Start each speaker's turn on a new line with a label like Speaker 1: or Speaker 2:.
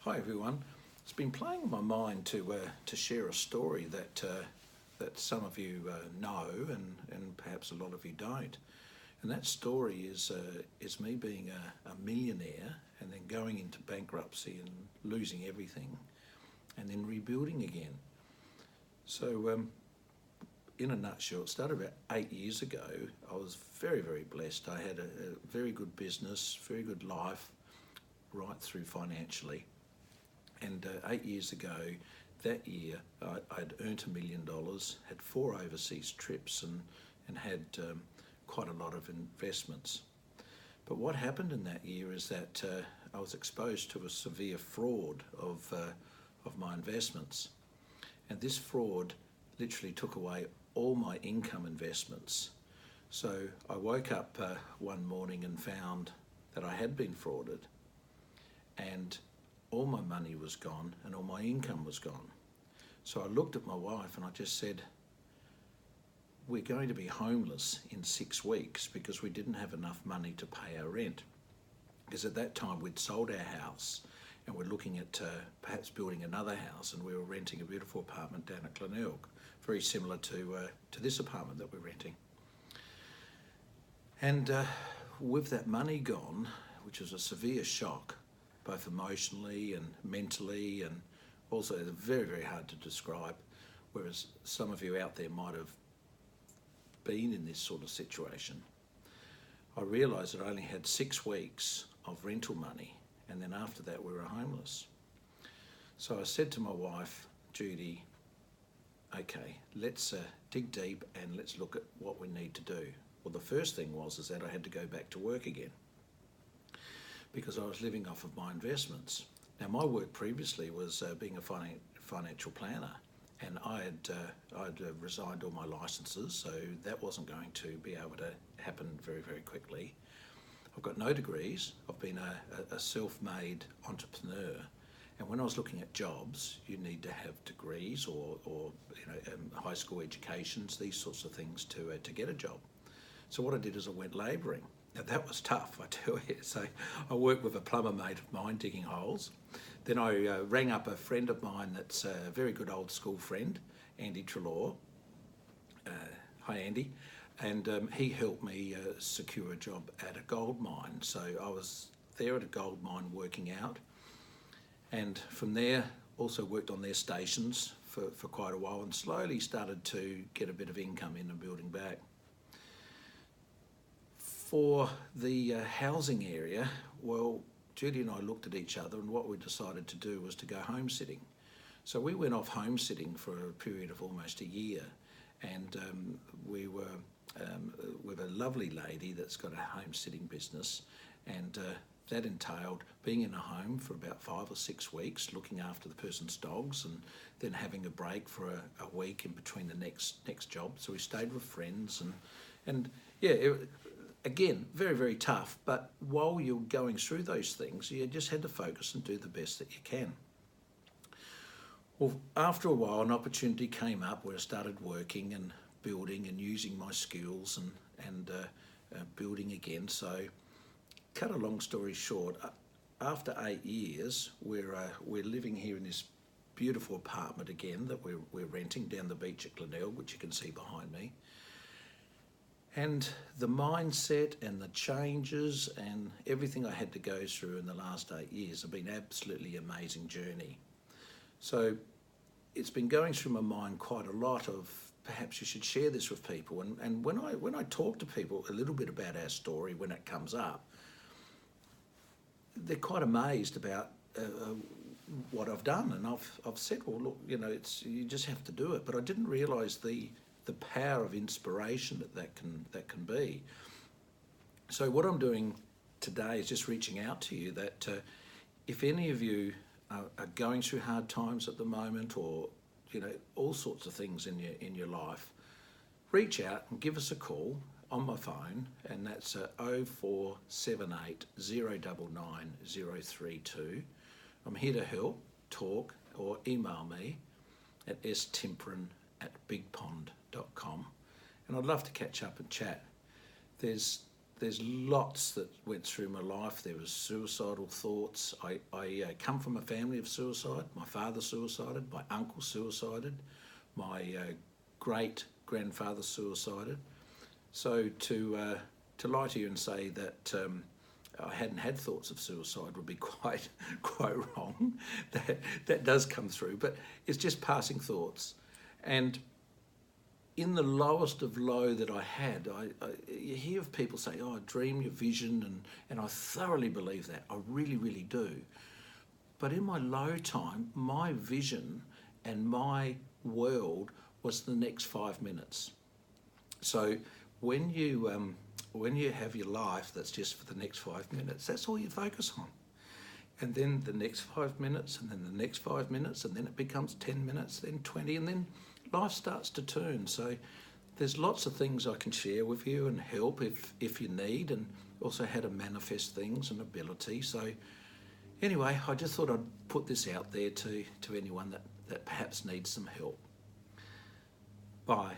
Speaker 1: Hi everyone. It's been playing on my mind to share a story that some of you know and perhaps a lot of you don't. And that story is me being a millionaire and then going into bankruptcy and losing everything and then rebuilding again. So in a nutshell, it started about 8 years ago. I was very, very blessed. I had a very good business, very good life, right through financially. And 8 years ago, that year, I'd earned $1 million, had 4 overseas trips and had quite a lot of investments. But what happened in that year is that I was exposed to a severe fraud of my investments. And this fraud literally took away all my income investments. So I woke up one morning and found that I had been frauded, and all my money was gone and all my income was gone. So I looked at my wife and I just said, we're going to be homeless in 6 weeks because we didn't have enough money to pay our rent. Because at that time we'd sold our house and we're looking at perhaps building another house, and we were renting a beautiful apartment down at Glenelg, very similar to this apartment that we're renting. And with that money gone, which was a severe shock, both emotionally and mentally, and also very, very hard to describe, whereas some of you out there might have been in this sort of situation. I realised that I only had 6 weeks of rental money, and then after that we were homeless. So I said to my wife, Judy, okay, let's dig deep and let's look at what we need to do. Well, the first thing was that I had to go back to work again, because I was living off of my investments. Now, my work previously was being a financial planner, and I'd resigned all my licenses, so that wasn't going to be able to happen very, very quickly. I've got no degrees. I've been a self-made entrepreneur, and when I was looking at jobs, you need to have degrees or high school educations, these sorts of things to get a job. So what I did is I went labouring. Now that was tough, I tell you. So I worked with a plumber mate of mine digging holes. Then I rang up a friend of mine that's a very good old school friend, Andy Trelaw. Hi Andy. And he helped me secure a job at a gold mine. So I was there at a gold mine working out. And from there, also worked on their stations for quite a while and slowly started to get a bit of income in and building back. For the housing area, well, Judy and I looked at each other, and what we decided to do was to go home sitting. So we went off home sitting for a period of almost a year, and we were with a lovely lady that's got a home sitting business, and that entailed being in a home for about 5 or 6 weeks, looking after the person's dogs, and then having a break for a week in between the next job. So we stayed with friends, and yeah. Again, very, very tough, but while you're going through those things, you just had to focus and do the best that you can. Well, after a while, an opportunity came up where I started working and building and using my skills and building again. So, cut a long story short, after 8 years, we're living here in this beautiful apartment again that we're renting down the beach at Glenelg, which you can see behind me. And the mindset and the changes and everything I had to go through in the last 8 years have been an absolutely amazing journey. So it's been going through my mind quite a lot of perhaps you should share this with people. And when I talk to people a little bit about our story when it comes up, they're quite amazed about what I've done. And I've said, well, look, you just have to do it. But I didn't realise the power of inspiration that can be. So what I'm doing today is just reaching out to you that if any of you are going through hard times at the moment, or all sorts of things in your life, reach out and give us a call on my phone, and that's 0478 099 032. I'm here to help, talk, or email me at stimpron@bigpond.com, and I'd love to catch up and chat. There's there's lots that went through my life. There was suicidal thoughts. I come from a family of suicide. My father suicided, my uncle suicided, my great-grandfather suicided. So to lie to you and say that I hadn't had thoughts of suicide would be quite wrong. That does come through, but it's just passing thoughts. And in the lowest of low that I had, you hear of people say, "Oh, dream your vision," and I thoroughly believe that. I really, really do. But in my low time, my vision and my world was the next 5 minutes. So when you have your life that's just for the next 5 minutes, that's all you focus on. And then the next 5 minutes, and then the next 5 minutes, and then it becomes 10 minutes, then 20, and then life starts to turn. So there's lots of things I can share with you and help if you need, and also how to manifest things and ability. So anyway, I just thought I'd put this out there to anyone that perhaps needs some help. Bye.